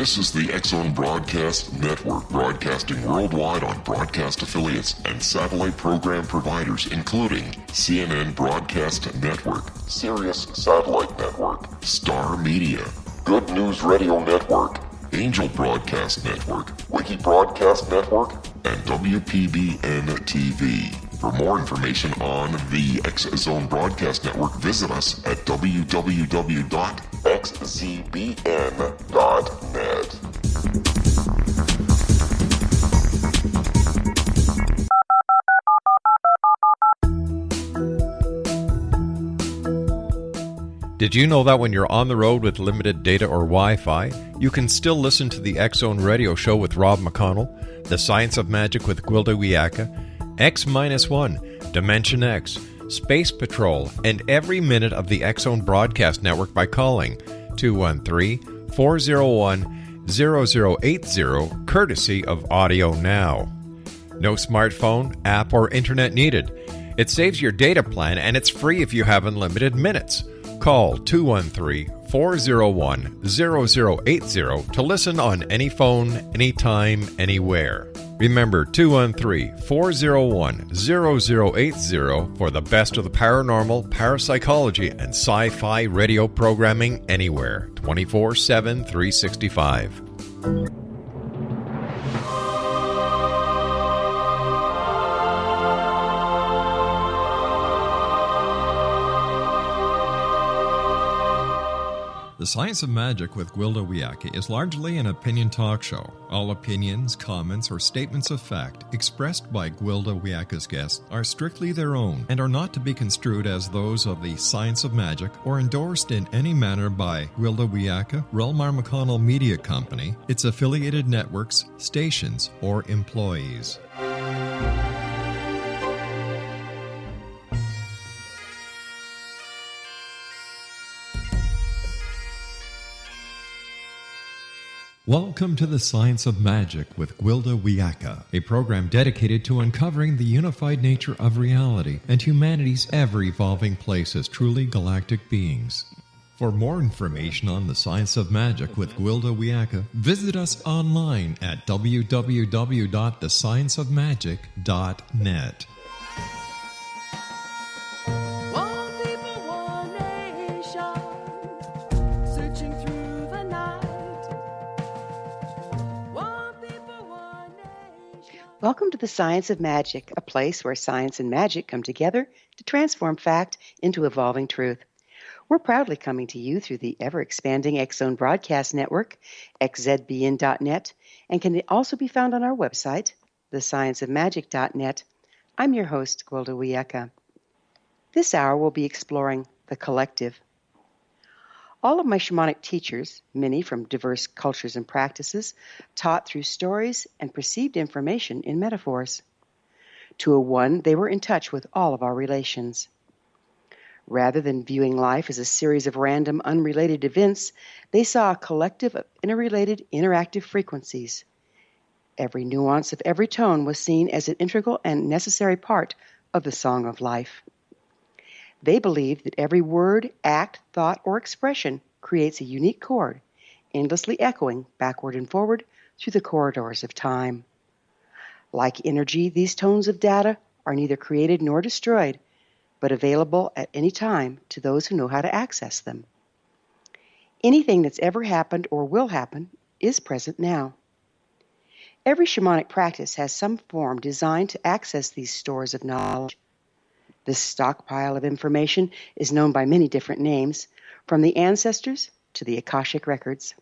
This is the X-Zone Broadcast Network, broadcasting worldwide on broadcast affiliates and satellite program providers, including CNN Broadcast Network, Sirius Satellite Network, Star Media, Good News Radio Network, Angel Broadcast Network, Wiki Broadcast Network, and WPBN TV. For more information on the X-Zone Broadcast Network, visit us at www.xzbn.net. Did you know that when you're on the road with limited data or Wi-Fi, you can still listen to the X-Zone Radio Show with Rob McConnell, The Science of Magic with Gwilda Wiyaka, X-1, Dimension X, Space Patrol, and every minute of the X-Zone Broadcast Network by calling 213-401-0080, courtesy of Audio Now. No smartphone, app, or internet needed. It saves your data plan, and it's free if you have unlimited minutes. Call 213-401-0080 to listen on any phone, anytime, anywhere. Remember, 213-401-0080 for the best of the paranormal, parapsychology, and sci-fi radio programming anywhere, 24/7, 365. The Science of Magic with Gwilda Wiyaka is largely an opinion talk show. All opinions, comments, or statements of fact expressed by Gwilda Wiyaka's guests are strictly their own and are not to be construed as those of the Science of Magic or endorsed in any manner by Gwilda Wiyaka, Relmar McConnell Media Company, its affiliated networks, stations, or employees. Welcome to the Science of Magic with Gwilda Wiyaka, a program dedicated to uncovering the unified nature of reality and humanity's ever-evolving place as truly galactic beings. For more information on the Science of Magic with Gwilda Wiyaka, visit us online at www.thescienceofmagic.net. Welcome to the Science of Magic, a place where science and magic come together to transform fact into evolving truth. We're proudly coming to you through the ever-expanding X-Zone Broadcast Network, xzbn.net, and can also be found on our website, thescienceofmagic.net. I'm your host, Gwilda Wiyaka. This hour we'll be exploring the collective. All of my shamanic teachers, many from diverse cultures and practices, taught through stories and perceived information in metaphors. To a one, they were in touch with all of our relations. Rather than viewing life as a series of random, unrelated events, they saw a collective of interrelated, interactive frequencies. Every nuance of every tone was seen as an integral and necessary part of the song of life. They believed that every word, act, thought, or expression creates a unique chord, endlessly echoing backward and forward through the corridors of time. Like energy, these tones of data are neither created nor destroyed, but available at any time to those who know how to access them. Anything that's ever happened or will happen is present now. Every shamanic practice has some form designed to access these stores of knowledge. This stockpile of information is known by many different names, from the ancestors to the Akashic records.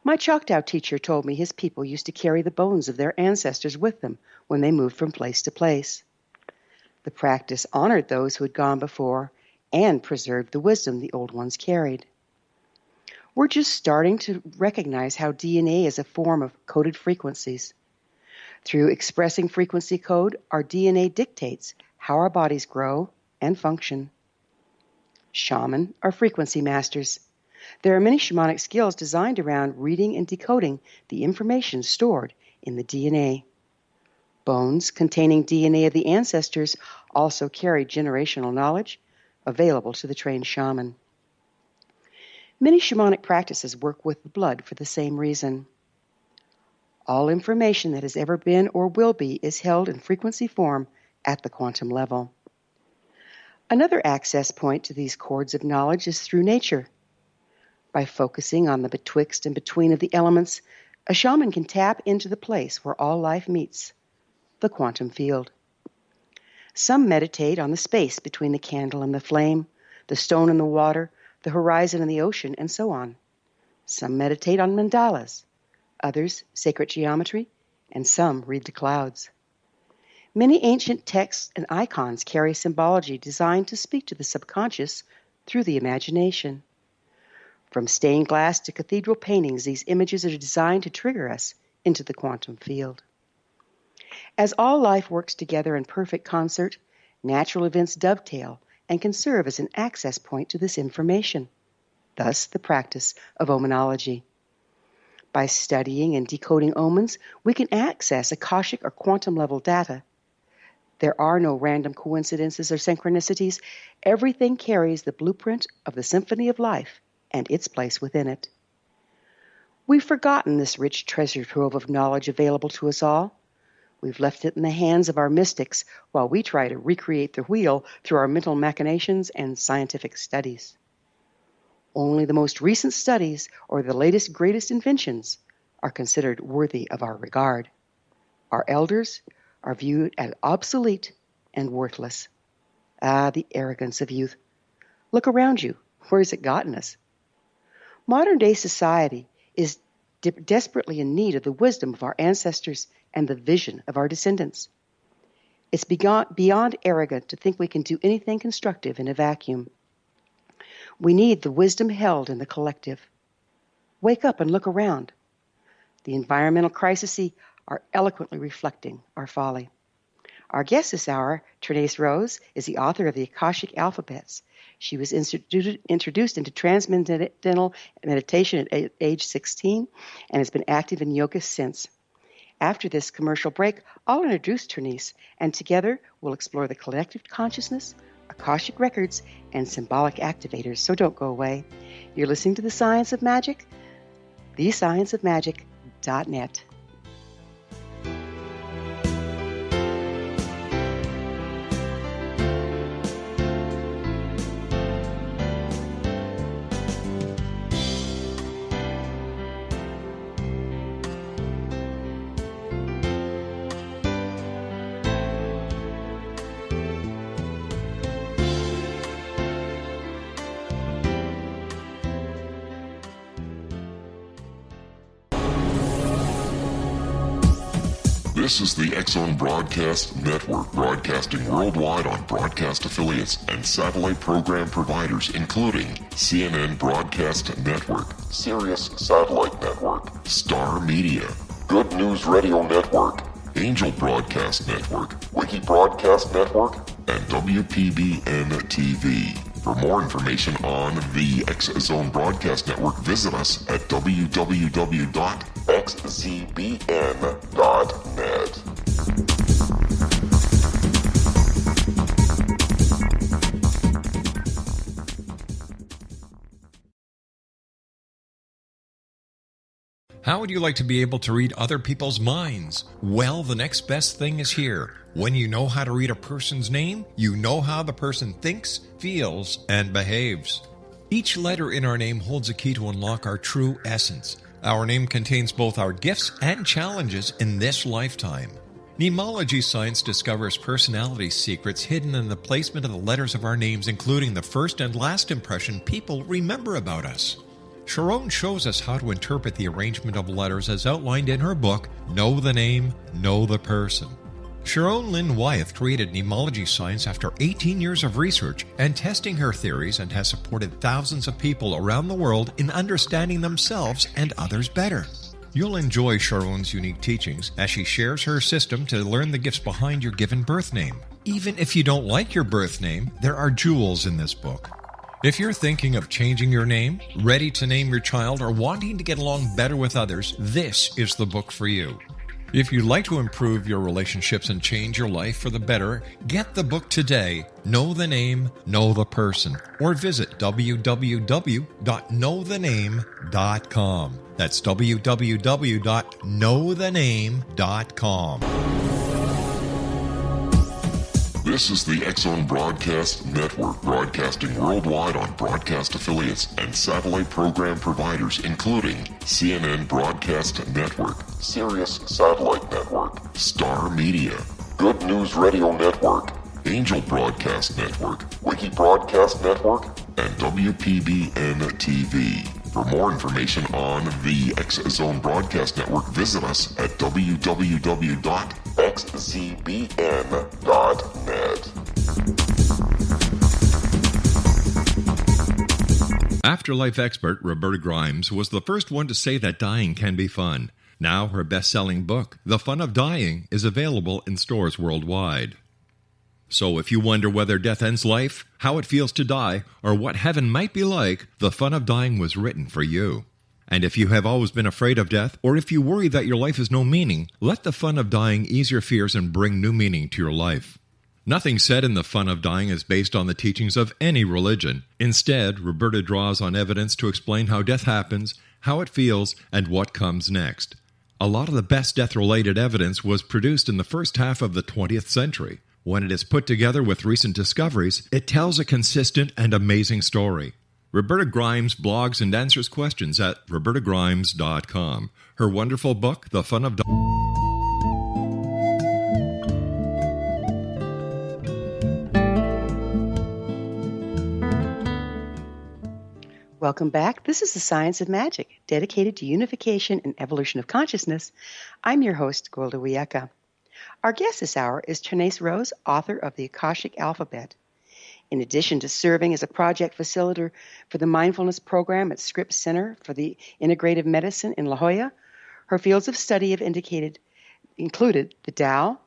My Choctaw teacher told me his people used to carry the bones of their ancestors with them when they moved from place to place. The practice honored those who had gone before and preserved the wisdom the old ones carried. We're just starting to recognize how DNA is a form of coded frequencies. Through expressing frequency code, our DNA dictates how our bodies grow and function. Shaman are frequency masters. There are many shamanic skills designed around reading and decoding the information stored in the DNA. Bones containing DNA of the ancestors also carry generational knowledge available to the trained shaman. Many shamanic practices work with the blood for the same reason. All information that has ever been or will be is held in frequency form at the quantum level. Another access point to these cords of knowledge is through nature. By focusing on the betwixt and between of the elements, a shaman can tap into the place where all life meets, the quantum field. Some meditate on the space between the candle and the flame, the stone and the water, the horizon and the ocean, and so on. Some meditate on mandalas, others sacred geometry, and some read the clouds. Many ancient texts and icons carry symbology designed to speak to the subconscious through the imagination. From stained glass to cathedral paintings, these images are designed to trigger us into the quantum field. As all life works together in perfect concert, natural events dovetail and can serve as an access point to this information, thus the practice of omenology. By studying and decoding omens, we can access Akashic or quantum-level data. There are no random coincidences or synchronicities. Everything carries the blueprint of the symphony of life and its place within it. We've forgotten this rich treasure trove of knowledge available to us all. We've left it in the hands of our mystics while we try to recreate the wheel through our mental machinations and scientific studies. Only the most recent studies or the latest, greatest inventions are considered worthy of our regard. Our elders are viewed as obsolete and worthless. Ah, the arrogance of youth. Look around you. Where has it gotten us? Modern-day society is desperately in need of the wisdom of our ancestors and the vision of our descendants. It's beyond arrogant to think we can do anything constructive in a vacuum. We need the wisdom held in the collective. Wake up and look around. The environmental crises are eloquently reflecting our folly. Our guest this hour, Trenace Rose, is the author of the Akashic Alphabets. She was introduced into transcendental meditation at age 16 and has been active in yoga since. After this commercial break, I'll introduce Trenace, and together we'll explore the collective consciousness, Akashic records, and symbolic activators. So don't go away. You're listening to The Science of Magic, thescienceofmagic.net. This is the X-Zone Broadcast Network, broadcasting worldwide on broadcast affiliates and satellite program providers, including CNN Broadcast Network, Sirius Satellite Network, Star Media, Good News Radio Network, Angel Broadcast Network, Wiki Broadcast Network, and WPBN TV. For more information on the X-Zone Broadcast Network, visit us at www.xzbn.net. How would you like to be able to read other people's minds? Well, the next best thing is here. When you know how to read a person's name, you know how the person thinks, feels, and behaves. Each letter in our name holds a key to unlock our true essence. Our name contains both our gifts and challenges in this lifetime. Mnemology science discovers personality secrets hidden in the placement of the letters of our names, including the first and last impression people remember about us. Sharon shows us how to interpret the arrangement of letters as outlined in her book, Know the Name, Know the Person. Sharon Lynn Wyeth created mnemology science after 18 years of research and testing her theories, and has supported thousands of people around the world in understanding themselves and others better. You'll enjoy Sharon's unique teachings as she shares her system to learn the gifts behind your given birth name. Even if you don't like your birth name, there are jewels in this book. If you're thinking of changing your name, ready to name your child, or wanting to get along better with others, this is the book for you. If you'd like to improve your relationships and change your life for the better, get the book today, Know the Name, Know the Person, or visit www.knowthename.com. That's www.knowthename.com. This is the X-Zone Broadcast Network, broadcasting worldwide on broadcast affiliates and satellite program providers, including CNN Broadcast Network, Sirius Satellite Network, Star Media, Good News Radio Network, Angel Broadcast Network, Wiki Broadcast Network, and WPBN TV. For more information on the X-Zone Broadcast Network, visit us at www.xzbn.net. Afterlife expert Roberta Grimes was the first one to say that dying can be fun. Now her best-selling book, The Fun of Dying, is available in stores worldwide. So if you wonder whether death ends life, how it feels to die, or what heaven might be like, The Fun of Dying was written for you. And if you have always been afraid of death, or if you worry that your life has no meaning, let The Fun of Dying ease your fears and bring new meaning to your life. Nothing said in The Fun of Dying is based on the teachings of any religion. Instead, Roberta draws on evidence to explain how death happens, how it feels, and what comes next. A lot of the best death-related evidence was produced in the first half of the 20th century. When it is put together with recent discoveries, it tells a consistent and amazing story. Roberta Grimes blogs and answers questions at robertagrimes.com. Her wonderful book, The Fun of Dying. Welcome back. This is The Science of Magic, dedicated to unification and evolution of consciousness. I'm your host, Gwilda Wiyaka. Our guest this hour is Trenace Rose, author of The Akashic Alphabet. In addition to serving as a project facilitator for the mindfulness program at Scripps Center for the Integrative Medicine in La Jolla, her fields of study have included the Tao,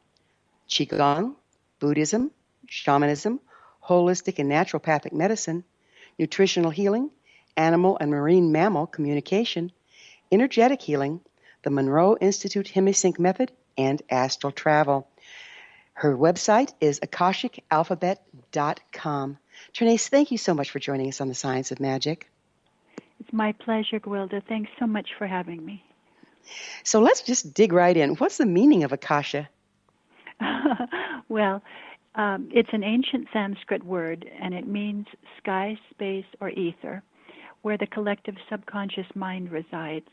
Qigong, Buddhism, shamanism, holistic and naturopathic medicine, nutritional healing, animal and marine mammal communication, energetic healing, the Monroe Institute Hemisync Method, and astral travel. Her website is akashicalphabet.com. Trenace, thank you so much for joining us on The Science of Magic. It's my pleasure, Gwilda. Thanks so much for having me. So let's just dig right in. What's the meaning of Akasha? Well, it's an ancient Sanskrit word, and it means sky, space, or ether, where the collective subconscious mind resides.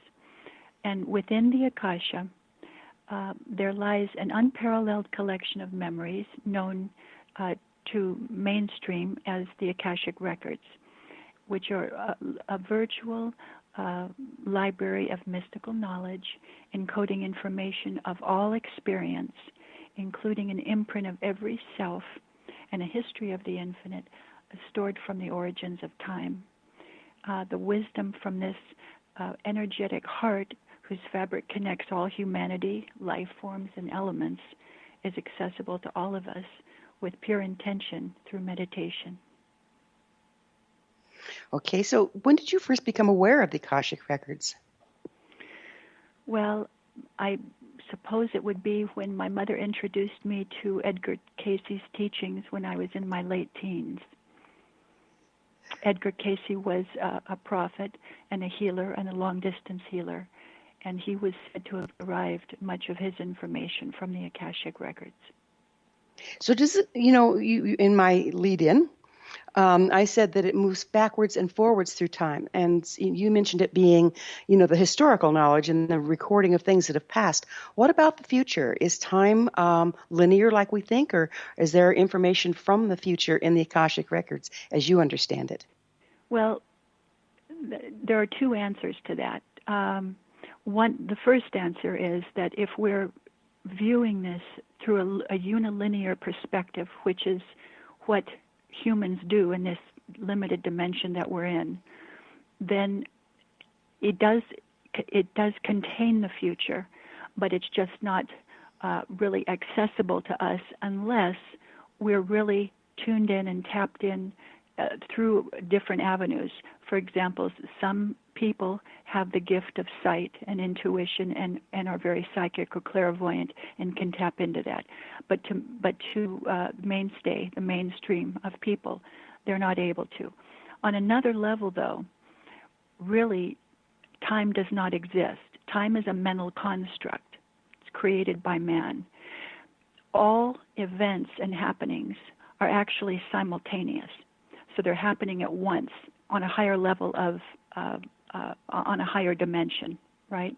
And within the Akasha, there lies an unparalleled collection of memories known to mainstream as the Akashic Records, which are a virtual library of mystical knowledge encoding information of all experience, including an imprint of every self and a history of the infinite stored from the origins of time. The wisdom from this energetic heart, whose fabric connects all humanity, life forms, and elements, is accessible to all of us with pure intention through meditation. Okay, so when did you first become aware of the Akashic Records? Well, I suppose it would be when my mother introduced me to Edgar Cayce's teachings when I was in my late teens. Edgar Cayce was a prophet and a healer and a long-distance healer, and he was said to have derived much of his information from the Akashic Records. So does it, you in my lead-in, I said that it moves backwards and forwards through time, and you mentioned it being, the historical knowledge and the recording of things that have passed. What about the future? Is time linear like we think, or is there information from the future in the Akashic Records as you understand it? Well, there are two answers to that. The first answer is that if we're viewing this through a unilinear perspective, which is what humans do in this limited dimension that we're in, then it does contain the future, but it's just not really accessible to us unless we're really tuned in and tapped in through different avenues. For example, some people have the gift of sight and intuition and are very psychic or clairvoyant and can tap into that. But to the mainstream of people, they're not able to. On another level, though, really, time does not exist. Time is a mental construct. It's created by man. All events and happenings are actually simultaneous. So they're happening at once on a higher level of, on a higher dimension, right?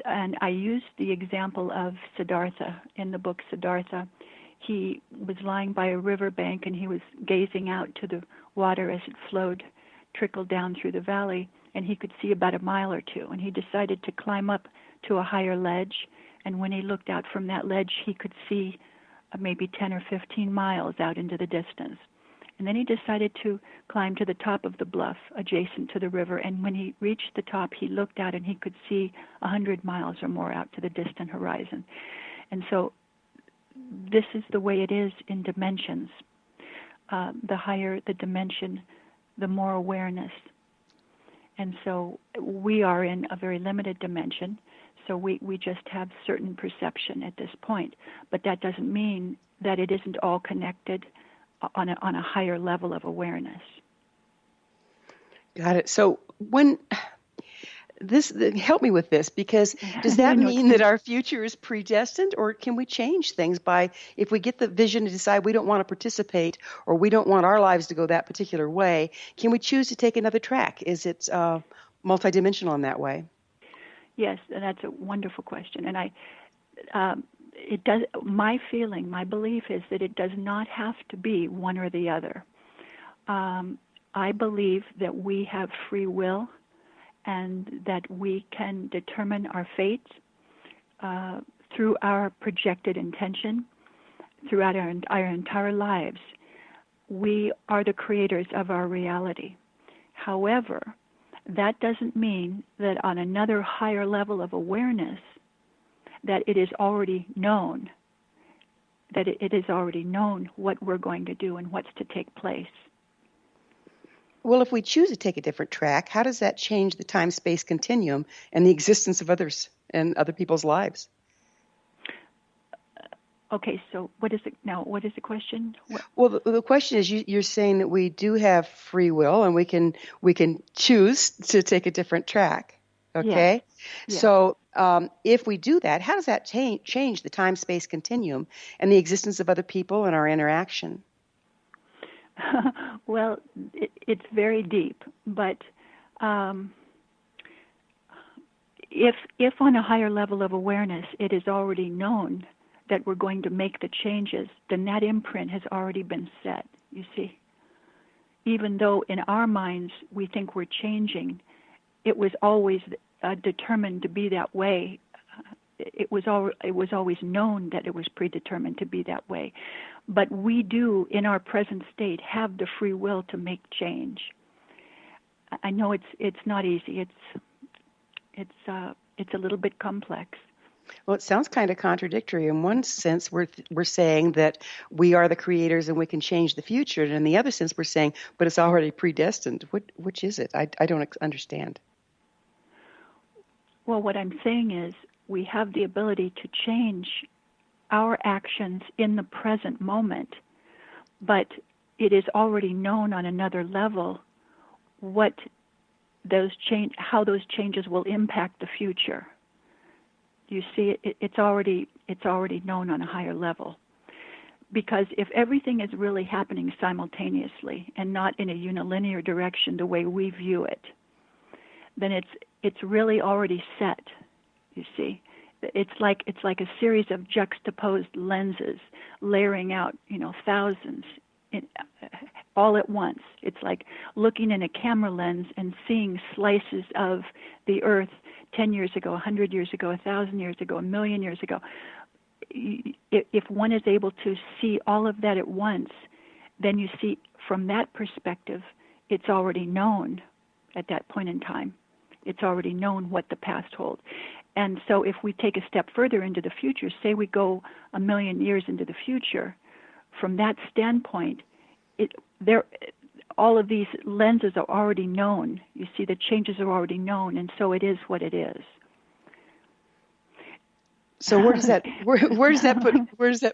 And I used the example of Siddhartha in the book Siddhartha. He was lying by a riverbank and he was gazing out to the water as it flowed, trickled down through the valley, and he could see about a mile or two. And he decided to climb up to a higher ledge. And when he looked out from that ledge, he could see maybe 10 or 15 miles out into the distance. And then he decided to climb to the top of the bluff adjacent to the river. And when he reached the top, he looked out and he could see 100 miles or more out to the distant horizon. And so this is the way it is in dimensions. The higher the dimension, the more awareness. And so we are in a very limited dimension, so we just have certain perception at this point. But that doesn't mean that it isn't all connected on a higher level of awareness. Got it. So help me with this, because does that mean that our future is predestined, or can we change things if we get the vision to decide we don't want to participate or we don't want our lives to go that particular way, can we choose to take another track? Is it multidimensional in that way? Yes, and that's a wonderful question. And it does. My belief is that it does not have to be one or the other. I believe that we have free will, and that we can determine our fate through our projected intention throughout our entire lives. We are the creators of our reality. However, that doesn't mean that on another higher level of awareness that it is already known, what we're going to do and what's to take place. Well, if we choose to take a different track, how does that change the time-space continuum and the existence of others and other people's lives? Okay, so what is the question? Well, the question is, you're saying that we do have free will and we can choose to take a different track. Okay, yes. So if we do that, how does that change the time-space continuum and the existence of other people and our interaction? Well, it's very deep, but if on a higher level of awareness it is already known that we're going to make the changes, then that imprint has already been set, you see. Even though in our minds we think we're changing, it was always determined to be that way. It was always known that it was predetermined to be that way. But we do, in our present state, have the free will to make change. I know it's not easy. It's a little bit complex. Well, it sounds kind of contradictory. In one sense, we're saying that we are the creators and we can change the future, and in the other sense, we're saying, but it's already predestined. Which is it? I don't understand. Well, what I'm saying is we have the ability to change our actions in the present moment, but it is already known on another level how those changes will impact the future. You see, it's already known on a higher level. Because if everything is really happening simultaneously and not in a unilinear direction the way we view it, then it's really already set. You see, it's like a series of juxtaposed lenses layering out, thousands all at once. It's like looking in a camera lens and seeing slices of the earth 10 years ago, 100 years ago, 1,000 years ago, 1,000,000 years ago. If one is able to see all of that at once, then you see from that perspective, it's already known at that point in time. It's already known what the past holds. And so if we take a step further into the future, say we go 1,000,000 years into the future, from that standpoint, all of these lenses are already known. You see, the changes are already known, and so it is what it is. So where does that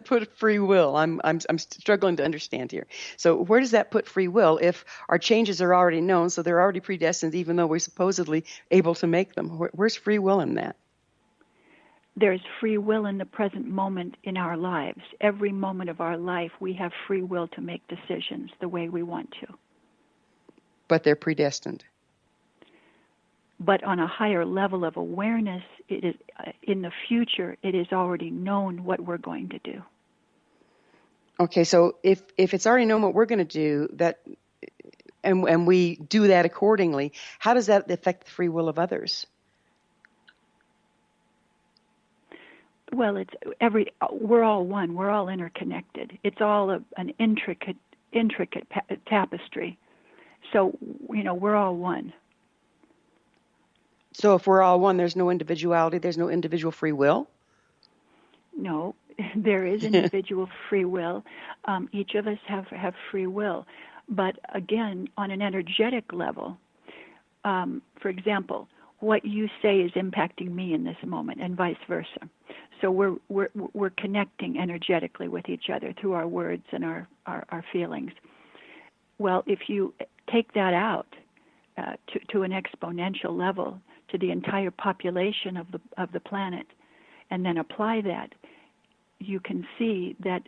put free will? I'm struggling to understand here. So where does that put free will if our changes are already known, so they're already predestined, even though we're supposedly able to make them? Where's free will in that? There's free will in the present moment in our lives. Every moment of our life, we have free will to make decisions the way we want to. But they're predestined. But on a higher level of awareness, it is in the future, it is already known what we're going to do. Okay, so if it's already known what we're going to do, and we do that accordingly, how does that affect the free will of others? Well, we're all one. We're all interconnected. It's all an intricate tapestry. So, we're all one. So if we're all one, there's no individuality, there's no individual free will? No, there is individual free will. Each of us have free will. But again, on an energetic level, for example, what you say is impacting me in this moment, and vice versa. So we're connecting energetically with each other through our words and our feelings. Well, if you take that out to an exponential level, to the entire population of the planet, and then apply that, you can see that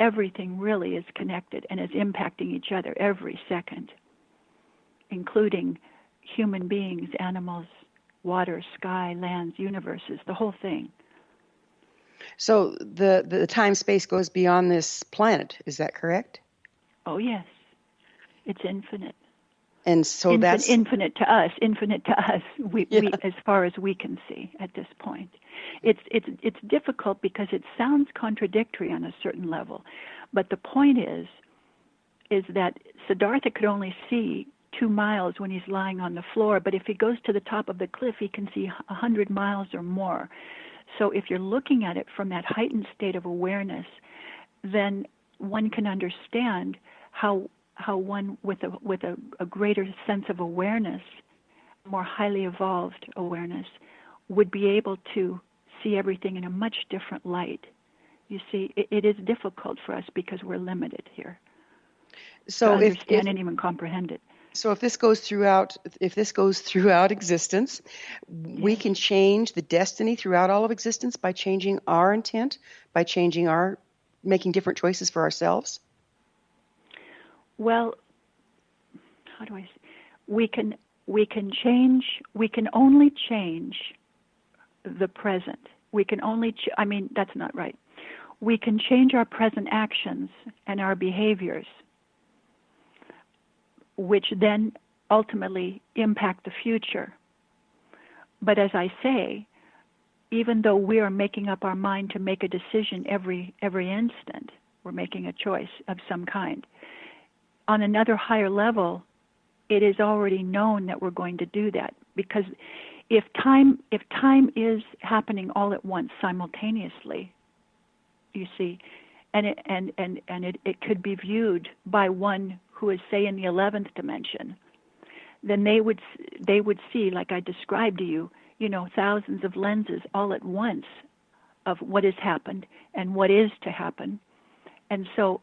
everything really is connected and is impacting each other every second, including human beings, animals, water, sky, lands, universes, the whole thing. So the time-space goes beyond this planet, is that correct? Oh, yes. It's infinite. And so that's infinite to us. We as far as we can see at this point. It's difficult because it sounds contradictory on a certain level, but the point is that Siddhartha could only see 2 miles when he's lying on the floor, but if he goes to the top of the cliff, he can see 100 miles or more. So if you're looking at it from that heightened state of awareness, then one can understand how one with a greater sense of awareness, more highly evolved awareness, would be able to see everything in a much different light. You see, it is difficult for us because we're limited here to understand and even comprehend it. So if this goes throughout existence, we can change the destiny throughout all of existence by changing our intent, by making different choices for ourselves. Well, how do I say? We can only change the present. We can only that's not right. We can change our present actions and our behaviors, which then ultimately impact the future. But as I say, even though we are making up our mind to make a decision every instant, we're making a choice of some kind. On another higher level, it is already known that we're going to do that, because if time is happening all at once simultaneously, you see, and it could be viewed by one who is, say, in the 11th dimension, then they would see, like I described to you, thousands of lenses all at once of what has happened and what is to happen, and so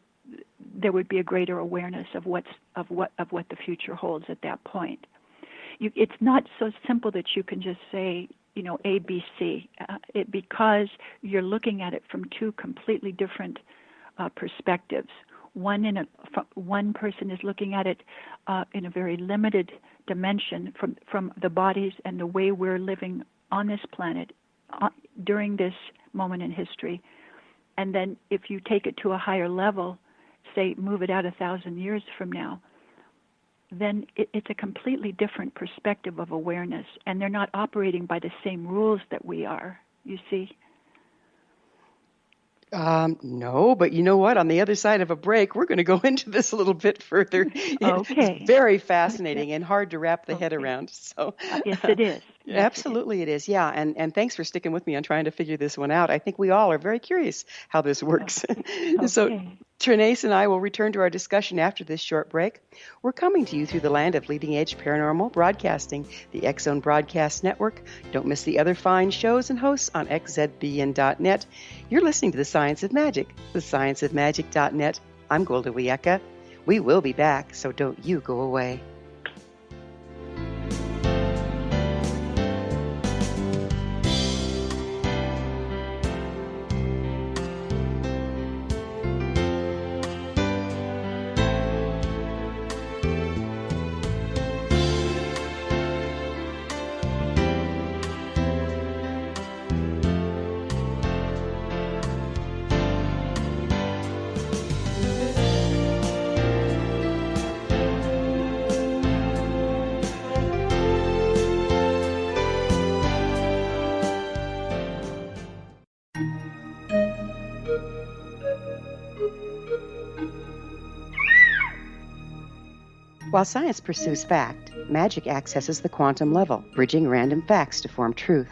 there would be a greater awareness of what the future holds at that point. It's not so simple that you can just say, A, B, C, because you're looking at it from two completely different perspectives. One person is looking at it in a very limited dimension from the bodies and the way we're living on this planet during this moment in history. And then if you take it to a higher level, say move it out 1,000 years from now, then it's a completely different perspective of awareness, and they're not operating by the same rules that we are, you see. No, but you know what? On the other side of a break, we're going to go into this a little bit further. Okay. It's very fascinating and hard to wrap the head around. So, yes, it is. Yes, absolutely, it is. Yeah, and thanks for sticking with me on trying to figure this one out. I think we all are very curious how this works. Okay. So, Trenace and I will return to our discussion after this short break. We're coming to you through the land of leading-edge paranormal broadcasting, the X-Zone Broadcast Network. Don't miss the other fine shows and hosts on xzbn.net. You're listening to The Science of Magic, thescienceofmagic.net. I'm Gwilda Wiyaka. We will be back, so don't you go away. While science pursues fact, magic accesses the quantum level, bridging random facts to form truth.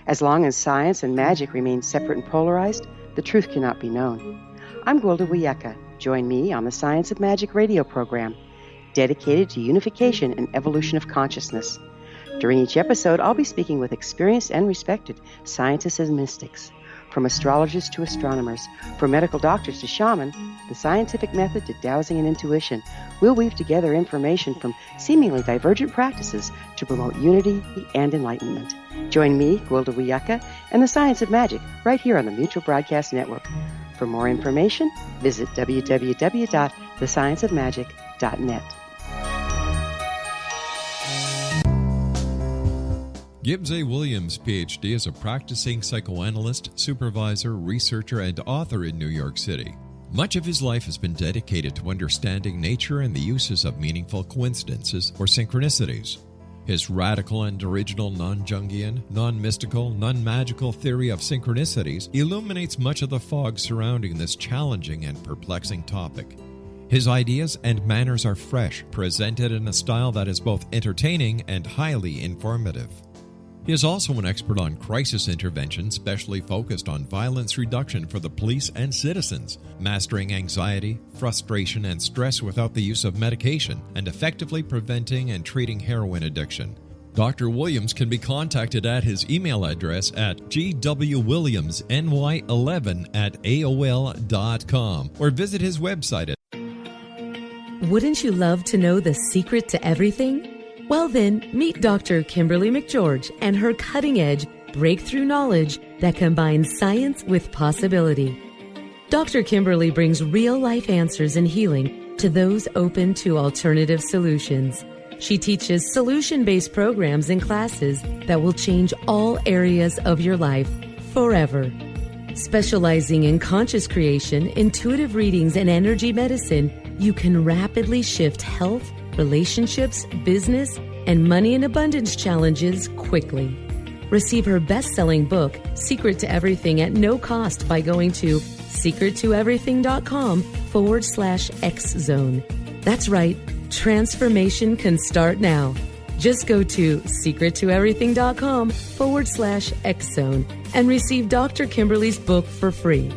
As long as science and magic remain separate and polarized, the truth cannot be known. I'm Gwilda Wiyaka. Join me on the Science of Magic radio program, dedicated to unification and evolution of consciousness. During each episode, I'll be speaking with experienced and respected scientists and mystics. From astrologers to astronomers, from medical doctors to shaman, the scientific method to dowsing and intuition, we'll weave together information from seemingly divergent practices to promote unity and enlightenment. Join me, Gwilda Wiyaka, and the Science of Magic right here on the Mutual Broadcast Network. For more information, visit www.thescienceofmagic.net. Gibbs A. Williams, Ph.D., is a practicing psychoanalyst, supervisor, researcher, and author in New York City. Much of his life has been dedicated to understanding nature and the uses of meaningful coincidences or synchronicities. His radical and original non-Jungian, non-mystical, non-magical theory of synchronicities illuminates much of the fog surrounding this challenging and perplexing topic. His ideas and manners are fresh, presented in a style that is both entertaining and highly informative. He is also an expert on crisis intervention, specially focused on violence reduction for the police and citizens, mastering anxiety, frustration, and stress without the use of medication, and effectively preventing and treating heroin addiction. Dr. Williams can be contacted at his email address at gwilliamsny11@aol.com or visit his website at... Wouldn't you love to know the secret to everything? Well then, meet Dr. Kimberly McGeorge and her cutting-edge breakthrough knowledge that combines science with possibility. Dr. Kimberly brings real-life answers and healing to those open to alternative solutions. She teaches solution-based programs and classes that will change all areas of your life forever. Specializing in conscious creation, intuitive readings, and energy medicine, you can rapidly shift health, relationships, business, and money and abundance challenges quickly. Receive her best-selling book, Secret to Everything, at no cost by going to secrettoeverything.com/X-Zone. That's right, transformation can start now. Just go to secrettoeverything.com/X-Zone and receive Dr. Kimberly's book for free.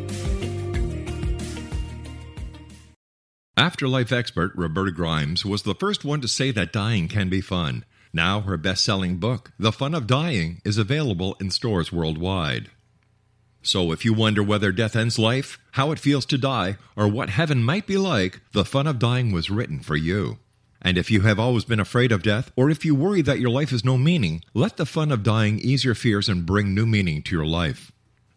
Afterlife expert Roberta Grimes was the first one to say that dying can be fun. Now her best-selling book, The Fun of Dying, is available in stores worldwide. So if you wonder whether death ends life, how it feels to die, or what heaven might be like, The Fun of Dying was written for you. And if you have always been afraid of death, or if you worry that your life has no meaning, let The Fun of Dying ease your fears and bring new meaning to your life.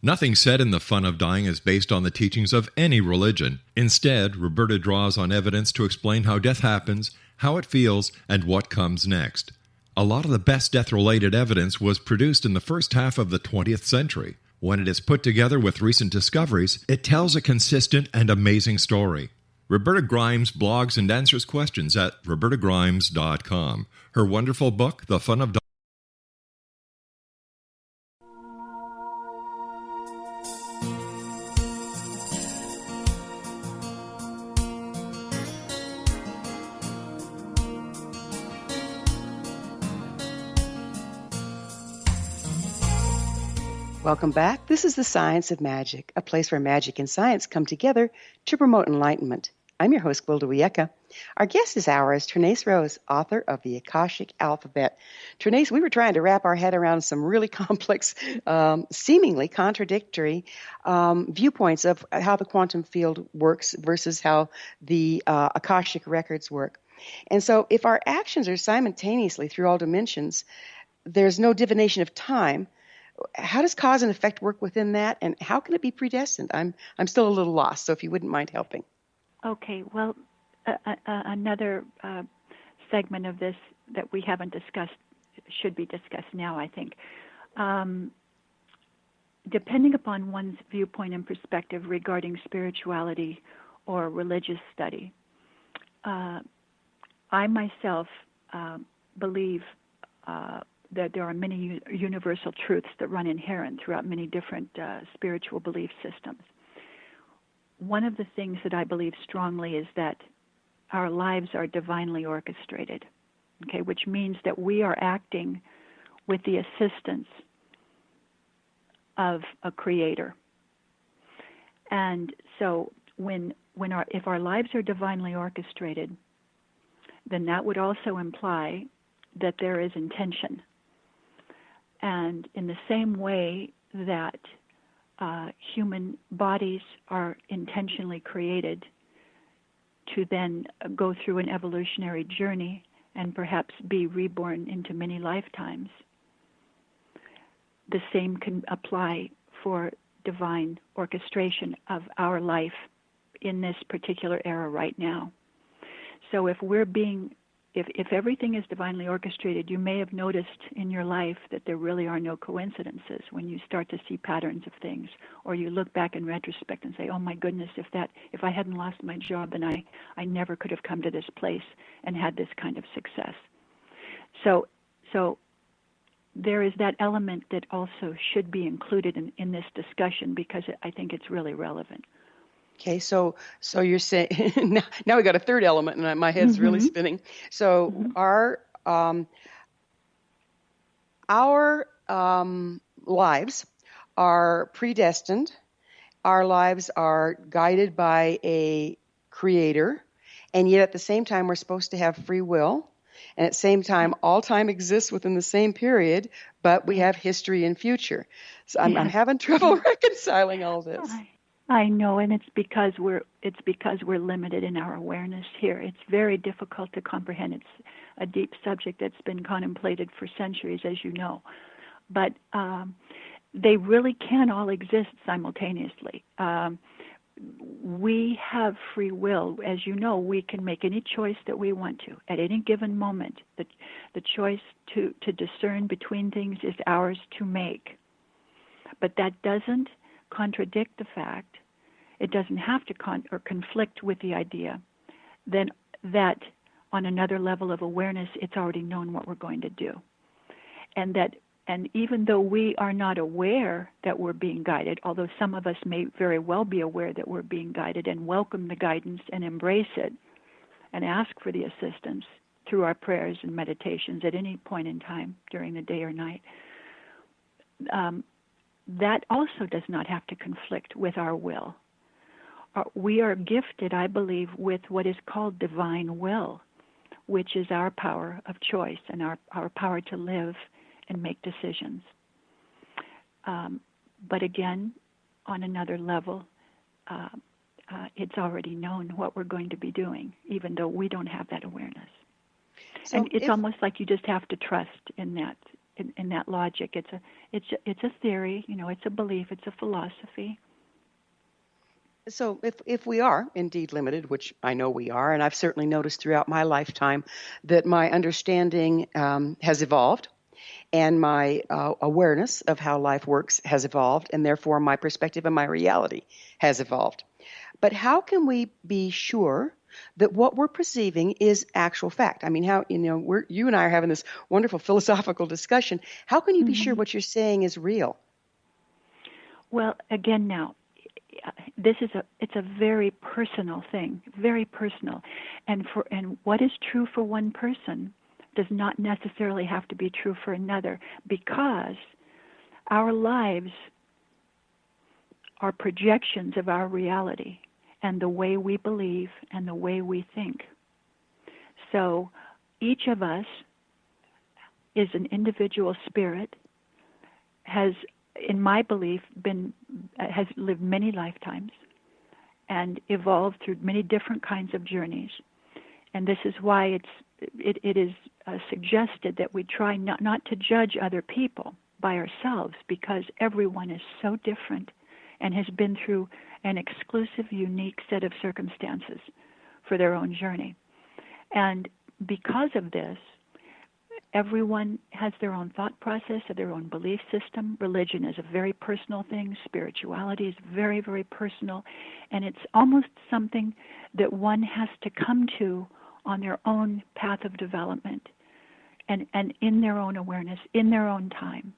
Nothing said in The Fun of Dying is based on the teachings of any religion. Instead, Roberta draws on evidence to explain how death happens, how it feels, and what comes next. A lot of the best death-related evidence was produced in the first half of the 20th century. When it is put together with recent discoveries, it tells a consistent and amazing story. Roberta Grimes blogs and answers questions at robertagrimes.com. Her wonderful book, The Fun of Dying, Welcome back. This is the Science of Magic, a place where magic and science come together to promote enlightenment. I'm your host, Gwilda Wiyaka. Our guest this hour is Trenace Rose, author of The Akashic Alphabet. Trenace, we were trying to wrap our head around some really complex, seemingly contradictory viewpoints of how the quantum field works versus how the Akashic records work. And so if our actions are simultaneously through all dimensions, there's no divination of time. How does cause and effect work within that, and how can it be predestined? I'm still a little lost, so if you wouldn't mind helping. Okay, well, another segment of this that we haven't discussed should be discussed now, I think. Depending upon one's viewpoint and perspective regarding spirituality or religious study, I myself believe that there are many universal truths that run inherent throughout many different spiritual belief systems. One of the things that I believe strongly is that our lives are divinely orchestrated, okay, which means that we are acting with the assistance of a creator. And so if our lives are divinely orchestrated, then that would also imply that there is intention. And in the same way that human bodies are intentionally created to then go through an evolutionary journey and perhaps be reborn into many lifetimes, the same can apply for divine orchestration of our life in this particular era right now. So if everything is divinely orchestrated, you may have noticed in your life that there really are no coincidences when you start to see patterns of things, or you look back in retrospect and say, oh my goodness, if I hadn't lost my job, then I never could have come to this place and had this kind of success. So there is that element that also should be included in this discussion, because I think it's really relevant. Okay, so you're saying now we got a third element, and my head's really spinning. So our lives are predestined. Our lives are guided by a creator, and yet at the same time we're supposed to have free will. And at the same time, all time exists within the same period, but we have history and future. So I'm having trouble reconciling all this. I know, and it's because we're limited in our awareness here. It's very difficult to comprehend. It's a deep subject that's been contemplated for centuries, as you know. But they really can all exist simultaneously. We have free will. As you know, we can make any choice that we want to at any given moment. The choice to discern between things is ours to make. But that doesn't contradict the fact, it doesn't have to conflict with the idea then that on another level of awareness, it's already known what we're going to do. And even though we are not aware that we're being guided, although some of us may very well be aware that we're being guided and welcome the guidance and embrace it and ask for the assistance through our prayers and meditations at any point in time during the day or night, that also does not have to conflict with our will. We are gifted, I believe, with what is called divine will, which is our power of choice and our power to live and make decisions. But again, on another level, it's already known what we're going to be doing, even though we don't have that awareness. So and it's almost like you just have to trust in that. In that logic, it's a theory, it's a belief, it's a philosophy. So if we are indeed limited, which I know we are, and I've certainly noticed throughout my lifetime that my understanding has evolved, and my awareness of how life works has evolved, and therefore my perspective and my reality has evolved. But how can we be sure that what we're perceiving is actual fact? I mean, how, you and I are having this wonderful philosophical discussion. How can you be sure what you're saying is real? Well, again, now, it's a very personal thing, very personal. And what is true for one person does not necessarily have to be true for another, because our lives are projections of our reality and the way we believe and the way we think. So each of us is an individual spirit, has, in my belief, has lived many lifetimes and evolved through many different kinds of journeys. And this is why it is suggested that we try not to judge other people by ourselves, because everyone is so different and has been through an exclusive, unique set of circumstances for their own journey. And because of this, everyone has their own thought process, their own belief system. Religion is a very personal thing. Spirituality is very, very personal. And it's almost something that one has to come to on their own path of development and in their own awareness, in their own time.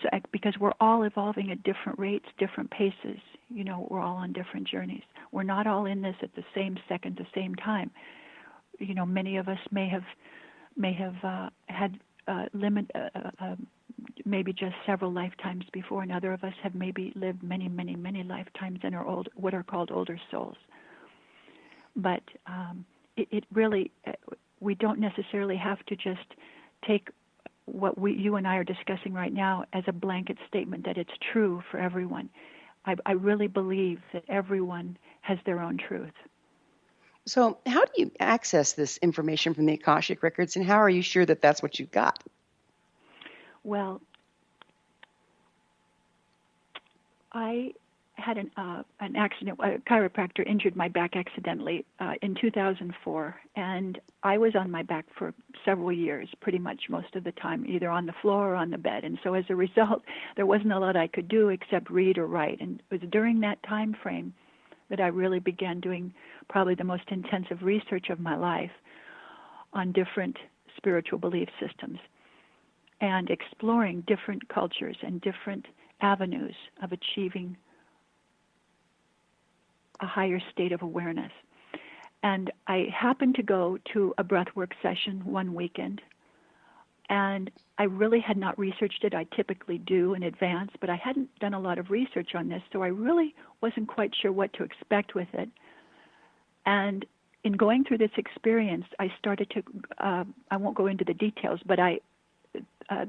So, because we're all evolving at different rates, different paces. You know, we're all on different journeys. We're not all in this at the same second, the same time. You know, many of us may have had maybe just several lifetimes before, and other of us have maybe lived many, many, many lifetimes and are what are called older souls. But it really, we don't necessarily have to just take what you and I are discussing right now as a blanket statement that it's true for everyone. I really believe that everyone has their own truth. So how do you access this information from the Akashic Records, and how are you sure that that's what you've got? Well, I had an accident. A chiropractor injured my back accidentally in 2004, and I was on my back for several years, pretty much most of the time, either on the floor or on the bed. And so as a result, there wasn't a lot I could do except read or write. And it was during that time frame that I really began doing probably the most intensive research of my life on different spiritual belief systems and exploring different cultures and different avenues of achieving a higher state of awareness. And I happened to go to a breathwork session one weekend, and I really had not researched it. I typically do in advance, but I hadn't done a lot of research on this, so I really wasn't quite sure what to expect with it. And in going through this experience, I started to, I won't go into the details, but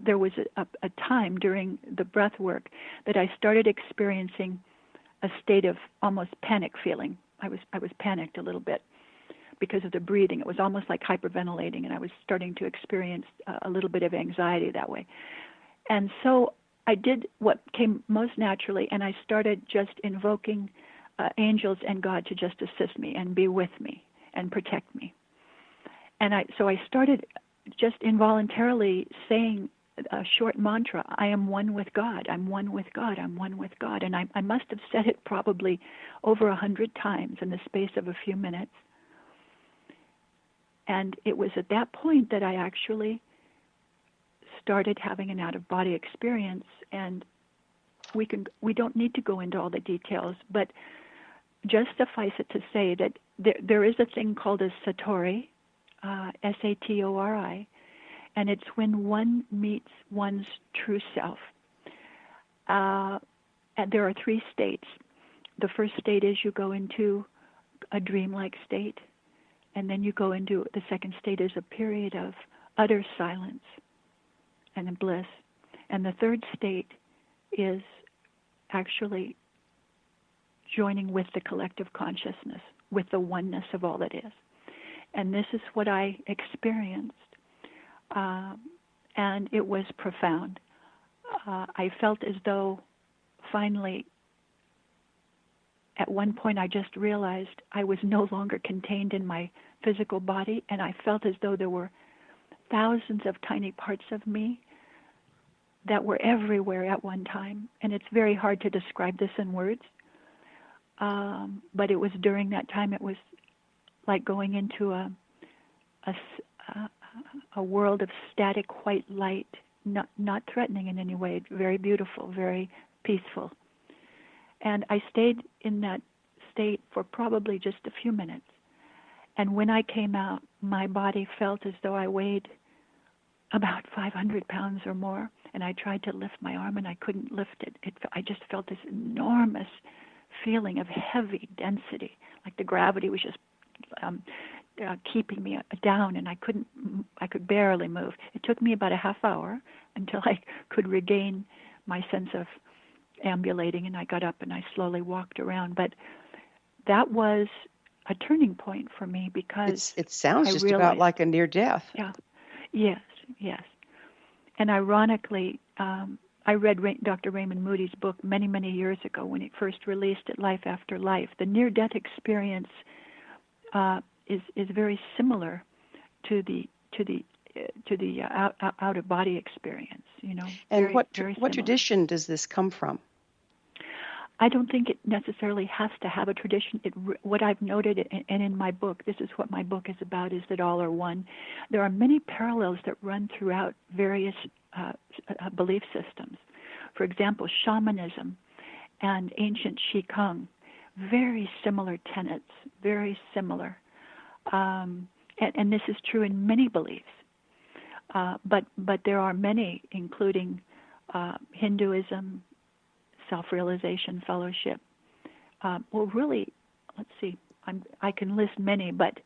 there was a time during the breath work that I started experiencing a state of almost panic feeling. I was panicked a little bit because of the breathing. It was almost like hyperventilating, and I was starting to experience a little bit of anxiety that way. And so I did what came most naturally, and I started just invoking angels and God to just assist me and be with me and protect me. And so I started just involuntarily saying a short mantra, I am one with God, I'm one with God, I'm one with God. And I must have said it probably over 100 times in the space of a few minutes. And it was at that point that I actually started having an out-of-body experience. And we don't need to go into all the details, but just suffice it to say that there is a thing called a satori, S-A-T-O-R-I, and it's when one meets one's true self. And there are 3 states. The first state is you go into a dreamlike state, and then you go into the second state is a period of utter silence and bliss. And the third state is actually joining with the collective consciousness, with the oneness of all that is. And this is what I experienced. And it was profound. I felt as though finally, at one point I just realized I was no longer contained in my physical body, and I felt as though there were thousands of tiny parts of me that were everywhere at one time. And it's very hard to describe this in words. But it was during that time, it was like going into a world of static white light, not threatening in any way, very beautiful, very peaceful. And I stayed in that state for probably just a few minutes. And when I came out, my body felt as though I weighed about 500 pounds or more, and I tried to lift my arm and I couldn't lift it. I just felt this enormous feeling of heavy density, like the gravity was just keeping me down, and I could barely move. It took me about a half hour until I could regain my sense of ambulating, and I got up and I slowly walked around. But that was a turning point for me because it sounds just about like a near death. Yeah. Yes. And ironically, I read Dr. Raymond Moody's book many, many years ago when it first released at Life After Life. The near-death experience is very similar to the out-of-body experience. And what tradition does this come from? I don't think it necessarily has to have a tradition. What I've noted, and in my book, this is what my book is about, is that all are one. There are many parallels that run throughout various belief systems. For example, shamanism and ancient Qigong, very similar tenets, very similar. And this is true in many beliefs. But there are many, including Hinduism, self-realization fellowship. Well, really, let's see, I can list many, but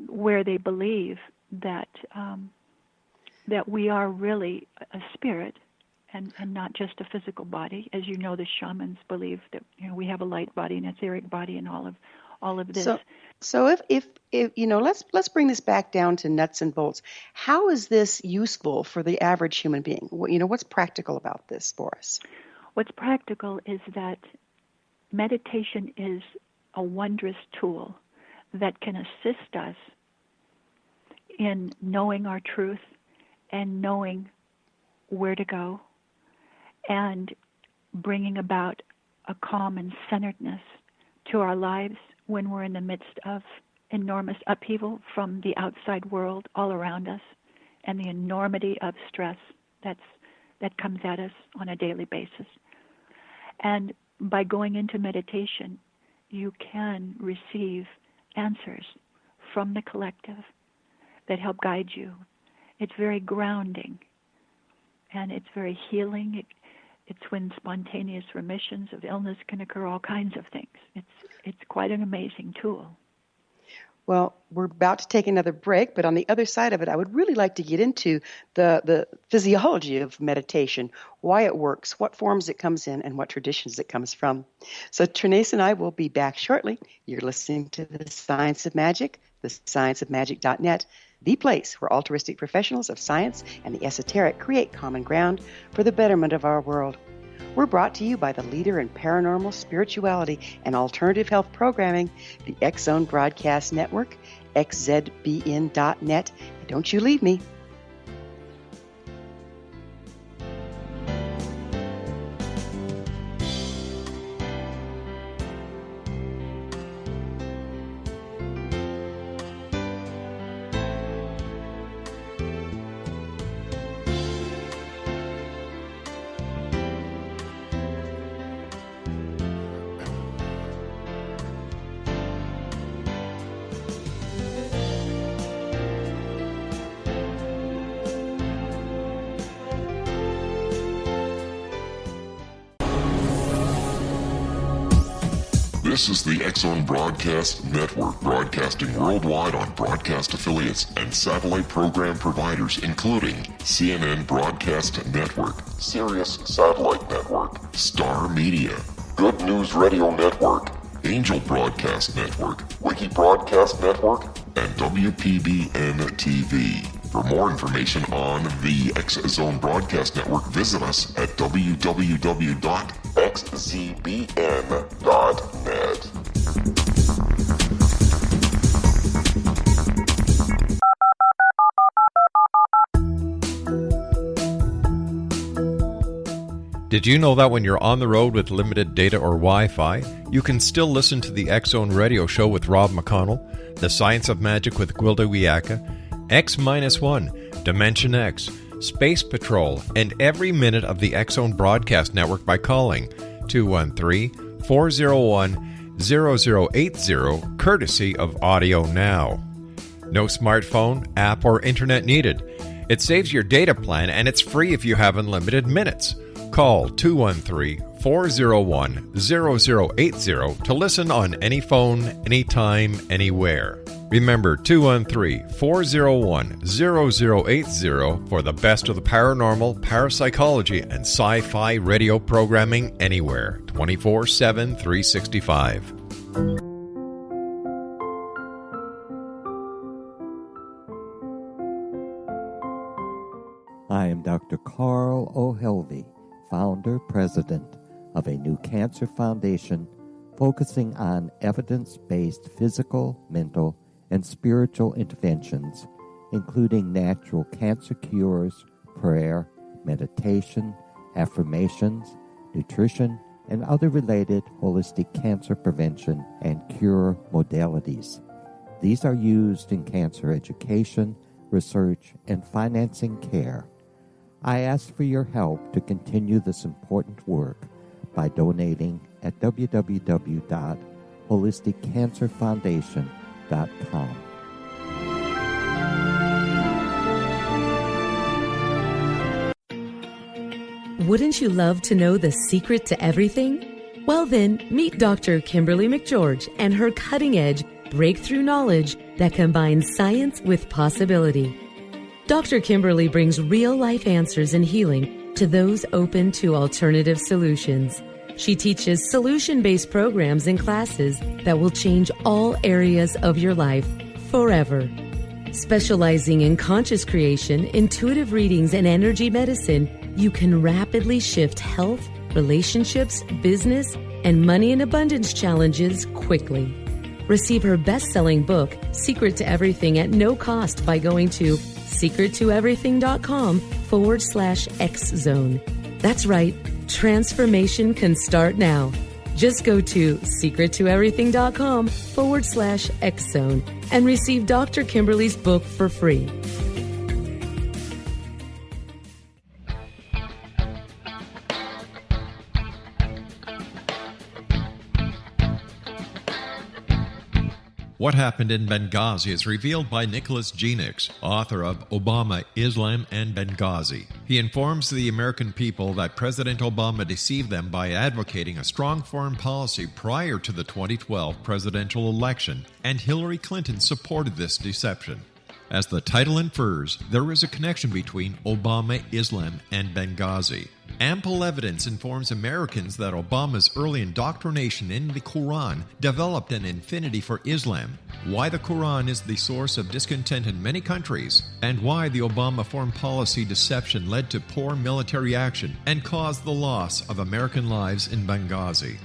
where they believe that that we are really a spirit and not just a physical body. As you know, the shamans believe that we have a light body, an etheric body, and all of this. So if let's bring this back down to nuts and bolts. How is this useful for the average human being? What's practical about this for us? What's practical is that meditation is a wondrous tool that can assist us in knowing our truth and knowing where to go and bringing about a calm and centeredness to our lives when we're in the midst of enormous upheaval from the outside world all around us and the enormity of stress that comes at us on a daily basis. And by going into meditation, you can receive answers from the collective that help guide you. It's very grounding, and it's very healing. It's when spontaneous remissions of illness can occur, all kinds of things. It's quite an amazing tool. Well, we're about to take another break, but on the other side of it, I would really like to get into the physiology of meditation, why it works, what forms it comes in, and what traditions it comes from. So Trenace and I will be back shortly. You're listening to The Science of Magic, thescienceofmagic.net, the place where altruistic professionals of science and the esoteric create common ground for the betterment of our world. We're brought to you by the leader in paranormal spirituality and alternative health programming, the X-Zone Broadcast Network, xzbn.net. And don't you leave me. This is the X-Zone Broadcast Network, broadcasting worldwide on broadcast affiliates and satellite program providers, including CNN Broadcast Network, Sirius Satellite Network, Star Media, Good News Radio Network, Angel Broadcast Network, Wiki Broadcast Network, and WPBN TV. For more information on the X-Zone Broadcast Network, visit us at www.xzbn.net. Did you know that when you're on the road with limited data or Wi-Fi, you can still listen to the X-Zone Radio Show with Rob McConnell, The Science of Magic with Gwilda Wiyaka, X-1, Dimension X, Space Patrol, and every minute of the X-Zone Broadcast Network by calling 213-401-0080, courtesy of Audio Now. No smartphone, app, or internet needed. It saves your data plan and it's free if you have unlimited minutes. Call 213-401-0080 to listen on any phone, anytime, anywhere. Remember 213-401-0080 for the best of the paranormal, parapsychology, and sci-fi radio programming anywhere, 24/7, 365. I am Dr. Carl O'Helvey, founder, president of a new cancer foundation focusing on evidence-based physical, mental, and spiritual interventions, including natural cancer cures, prayer, meditation, affirmations, nutrition, and other related holistic cancer prevention and cure modalities. These are used in cancer education, research, and financing care. I ask for your help to continue this important work by donating at www.holisticcancerfoundation.com. Wouldn't you love to know the secret to everything? Well then, meet Dr. Kimberly McGeorge and her cutting-edge breakthrough knowledge that combines science with possibility. Dr. Kimberly brings real-life answers and healing to those open to alternative solutions. She teaches solution-based programs and classes that will change all areas of your life forever. Specializing in conscious creation, intuitive readings, and energy medicine, you can rapidly shift health, relationships, business, and money and abundance challenges quickly. Receive her best-selling book, Secret to Everything, at no cost by going to secrettoeverything.com/X-Zone. That's right. Transformation can start now. Just go to secrettoeverything.com/X-Zone and receive Dr. Kimberly's book for free. What Happened in Benghazi is revealed by Nicholas Genix, author of Obama, Islam, and Benghazi. He informs the American people that President Obama deceived them by advocating a strong foreign policy prior to the 2012 presidential election, and Hillary Clinton supported this deception. As the title infers, there is a connection between Obama, Islam, and Benghazi. Ample evidence informs Americans that Obama's early indoctrination in the Quran developed an affinity for Islam, why the Quran is the source of discontent in many countries, and why the Obama foreign policy deception led to poor military action and caused the loss of American lives in Benghazi.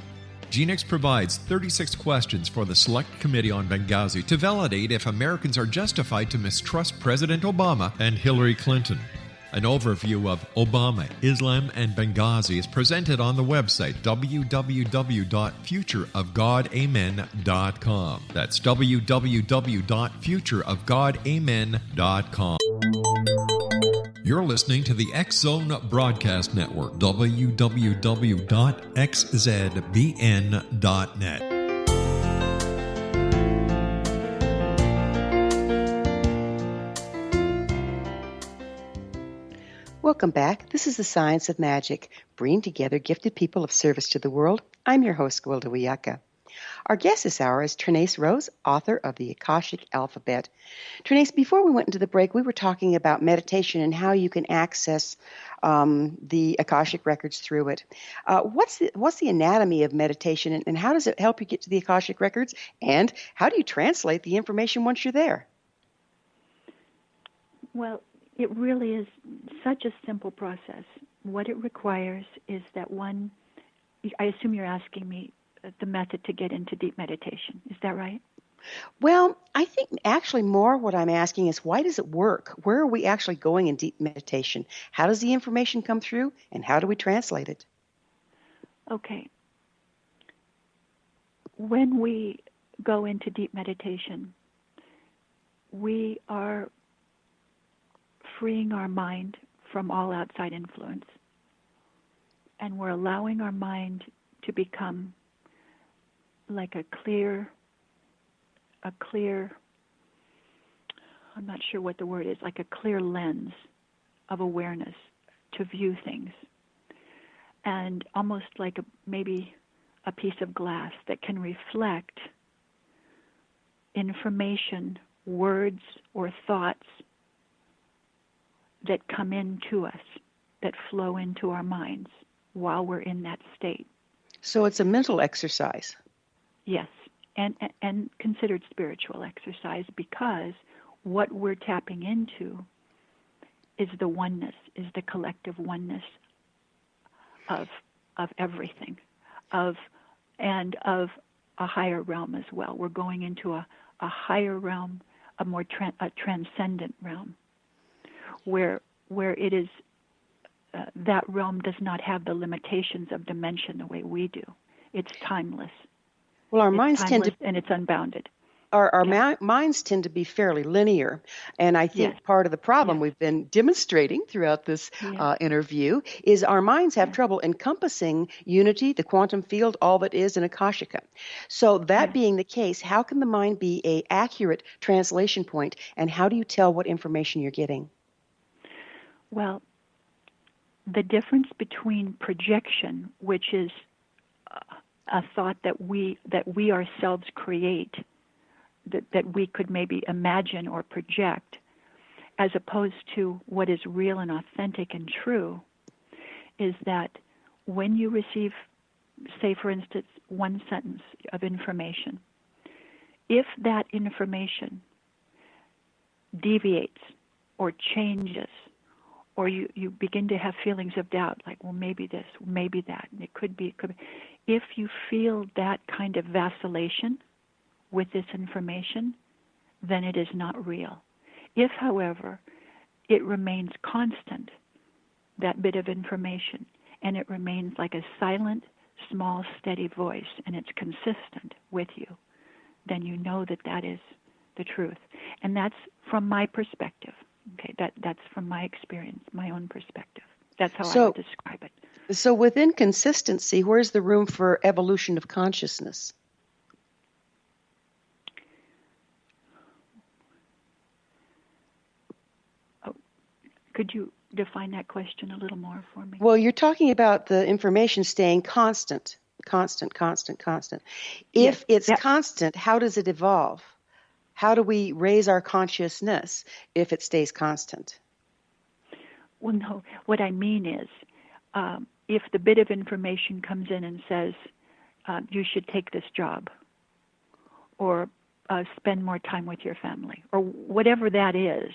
Genix provides 36 questions for the Select Committee on Benghazi to validate if Americans are justified to mistrust President Obama and Hillary Clinton. An overview of Obama, Islam, and Benghazi is presented on the website www.futureofgodamen.com. That's www.futureofgodamen.com. You're listening to the X-Zone Broadcast Network, www.xzbn.net. Welcome back. This is the Science of Magic, bringing together gifted people of service to the world. I'm your host, Gwilda Wiyaka. Our guest this hour is Trenace Rose, author of the Akashic Alphabet. Trenace, before we went into the break, we were talking about meditation and how you can access the Akashic records through it. What's the anatomy of meditation, and how does it help you get to the Akashic records? And how do you translate the information once you're there? Well, it really is such a simple process. What it requires is that one, I assume you're asking me the method to get into deep meditation. Is that right? Well, I think actually more what I'm asking is, why does it work? Where are we actually going in deep meditation? How does the information come through, and how do we translate it? Okay. When we go into deep meditation, we are freeing our mind from all outside influence. And we're allowing our mind to become like a clear, I'm not sure what the word is, like a clear lens of awareness to view things, and almost like maybe a piece of glass that can reflect information, words, or thoughts that come into us, that flow into our minds while we're in that state. So it's a mental exercise. Yes, and considered spiritual exercise, because what we're tapping into is the oneness, is the collective oneness of everything, and of a higher realm as well. We're going into a higher realm, a transcendent realm, where it is that realm does not have the limitations of dimension the way we do. It's timeless. Well, our It's minds tend timeless to and it's unbounded. Our minds tend to be fairly linear, and I think Yes. part of the problem Yes. we've been demonstrating throughout this Yes. interview is our minds have Yes. trouble encompassing unity, the quantum field, all that is in Akashika. So that Yes. being the case, how can the mind be an accurate translation point, and how do you tell what information you're getting? Well, the difference between projection, which is a thought that we ourselves create, that we could maybe imagine or project, as opposed to what is real and authentic and true, is that when you receive, say for instance, one sentence of information, if that information deviates or changes, or you begin to have feelings of doubt, like, well, maybe this, maybe that, and it could be. If you feel that kind of vacillation with this information, then it is not real. If, however, it remains constant, that bit of information, and it remains like a silent, small, steady voice, and it's consistent with you, then you know that is the truth. And that's from my perspective. Okay, that's from my experience, my own perspective. That's how I would describe it. So within consistency, where's the room for evolution of consciousness? Could you define that question a little more for me? Well, you're talking about the information staying constant. If it's constant, how does it evolve? How do we raise our consciousness if it stays constant? Well, no. What I mean is, if the bit of information comes in and says, you should take this job, or spend more time with your family, or whatever that is,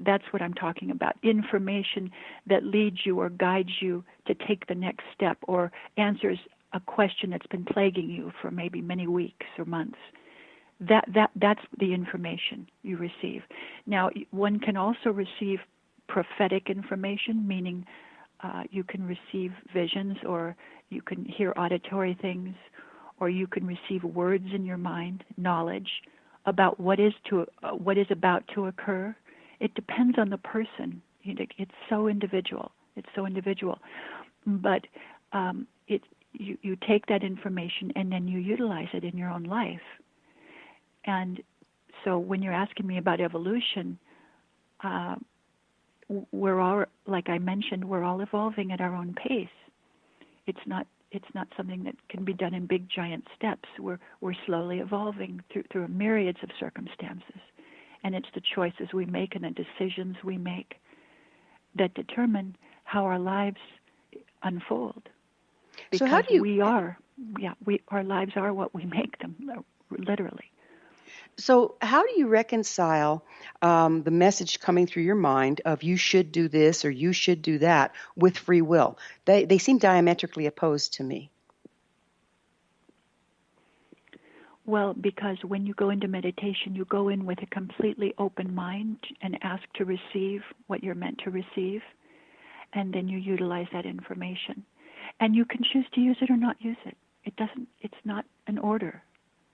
that's what I'm talking about. Information that leads you or guides you to take the next step, or answers a question that's been plaguing you for maybe many weeks or months. That's the information you receive. Now, one can also receive prophetic information, meaning you can receive visions, or you can hear auditory things, or you can receive words in your mind, knowledge about what is about to occur. It depends on the person. It's so individual. But you take that information and then you utilize it in your own life. And so when you're asking me about evolution, we're all, like I mentioned, we're all evolving at our own pace. It's not something that can be done in big giant steps. We're slowly evolving through myriads of circumstances. And it's the choices we make and the decisions we make that determine how our lives unfold. Because so how do you, our lives are what we make them, literally. So how do you reconcile the message coming through your mind of you should do this or you should do that with free will? They seem diametrically opposed to me. Well, because when you go into meditation, you go in with a completely open mind and ask to receive what you're meant to receive, and then you utilize that information. And you can choose to use it or not use it. It's not an order.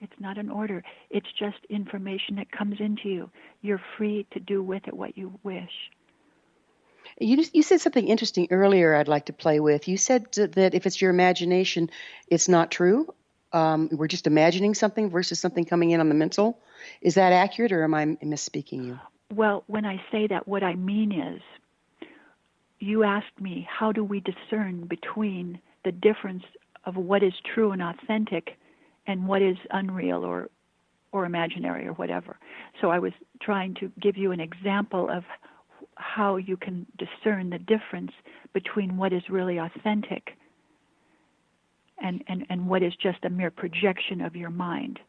It's not an order. It's just information that comes into you. You're free to do with it what you wish. You said something interesting earlier I'd like to play with. You said that if it's your imagination, it's not true. We're just imagining something versus something coming in on the mental. Is that accurate, or am I misspeaking you? Well, when I say that, what I mean is you asked me, how do we discern between the difference of what is true and authentic and what is unreal or imaginary or whatever. So I was trying to give you an example of how you can discern the difference between what is really authentic and what is just a mere projection of your mind.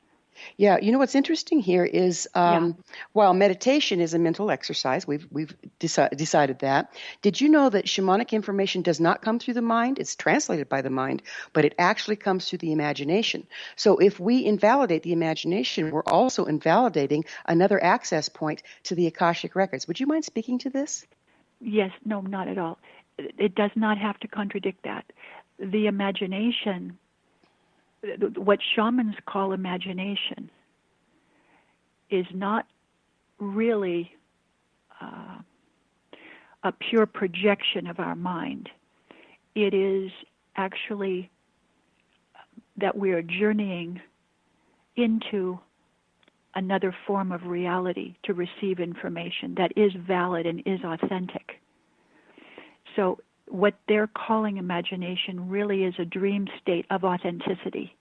Yeah, you know what's interesting here is while meditation is a mental exercise, we've decided that. Did you know that shamanic information does not come through the mind? It's translated by the mind, but it actually comes through the imagination. So if we invalidate the imagination, we're also invalidating another access point to the Akashic records. Would you mind speaking to this? Yes, no, not at all. It does not have to contradict that. The imagination, what shamans call imagination, is not really a pure projection of our mind. It is actually that we are journeying into another form of reality to receive information that is valid and is authentic. So what they're calling imagination really is a dream state of authenticity.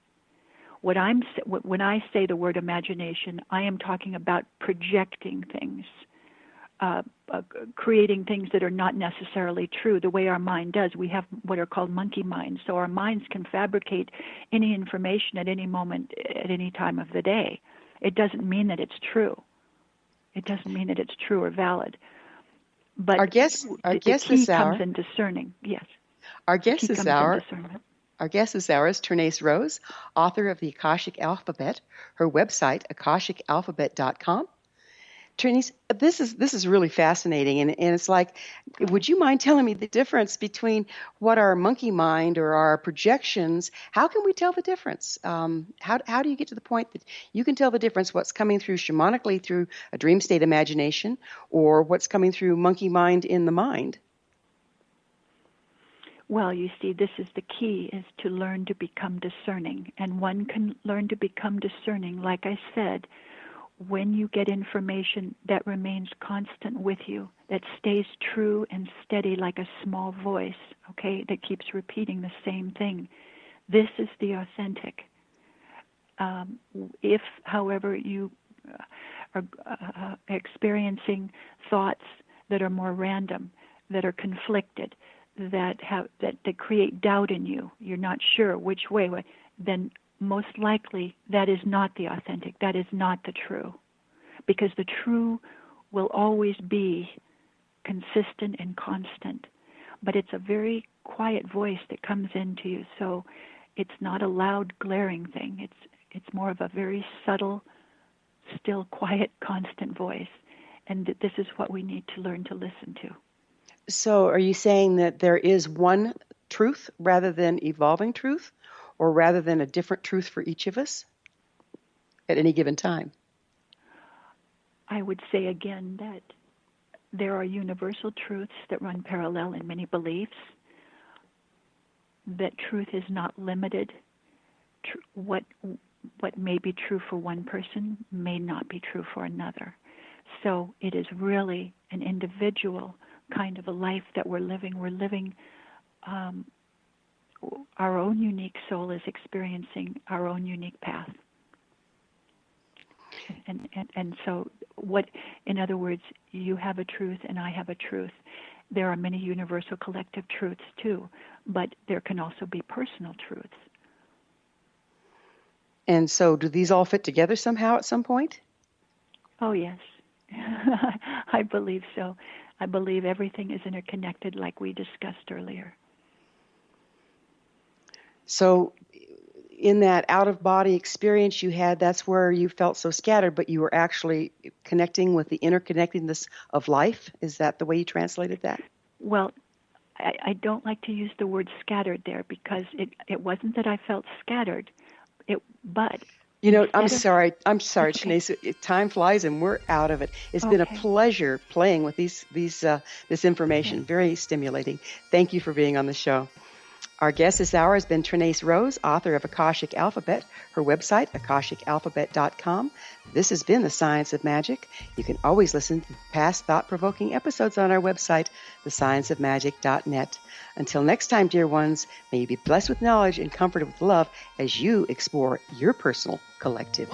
When I say the word imagination, I am talking about projecting things, creating things that are not necessarily true, the way our mind does. We have what are called monkey minds. So our minds can fabricate any information at any moment, at any time of the day. It doesn't mean that it's true. It doesn't mean that it's true or valid. But our guest this hour comes in discerning. Yes. Our guest this hour is Trenace Rose, author of the Akashic Alphabet. Her website, akashicalphabet.com. Trenace, this is really fascinating, and it's like, would you mind telling me the difference between what our monkey mind or our projections? How can we tell the difference? How do you get to the point that you can tell the difference? What's coming through shamanically through a dream state imagination, or what's coming through monkey mind in the mind? Well, you see, this is the key: is to learn to become discerning, and one can learn to become discerning, like I said, when you get information that remains constant with you, that stays true and steady like a small voice, okay, that keeps repeating the same thing. This is the authentic. If, however, you are experiencing thoughts that are more random, that are conflicted, that create doubt in you, you're not sure which way, then most likely that is not the authentic, that is not the true. Because the true will always be consistent and constant. But it's a very quiet voice that comes into you, so it's not a loud, glaring thing. It's more of a very subtle, still quiet, constant voice. And this is what we need to learn to listen to. So are you saying that there is one truth rather than evolving truth? Or rather than a different truth for each of us at any given time? I would say again that there are universal truths that run parallel in many beliefs, that truth is not limited. What may be true for one person may not be true for another. So it is really an individual kind of a life that we're living. We're living our own unique soul is experiencing our own unique path. And so in other words, you have a truth and I have a truth. There are many universal collective truths too, but there can also be personal truths. And so do these all fit together somehow at some point? Oh, yes. I believe so. I believe everything is interconnected like we discussed earlier. So in that out-of-body experience you had, that's where you felt so scattered, but you were actually connecting with the interconnectedness of life? Is that the way you translated that? Well, I don't like to use the word scattered there because it wasn't that I felt scattered, but... You know, I'm sorry, Trenace. Time flies and we're out of it. It's been a pleasure playing with this information. Very stimulating. Thank you for being on the show. Our guest this hour has been Trenace Rose, author of Akashic Alphabet. Her website, akashicalphabet.com. This has been The Science of Magic. You can always listen to past thought-provoking episodes on our website, thescienceofmagic.net. Until next time, dear ones, may you be blessed with knowledge and comforted with love as you explore your personal collective.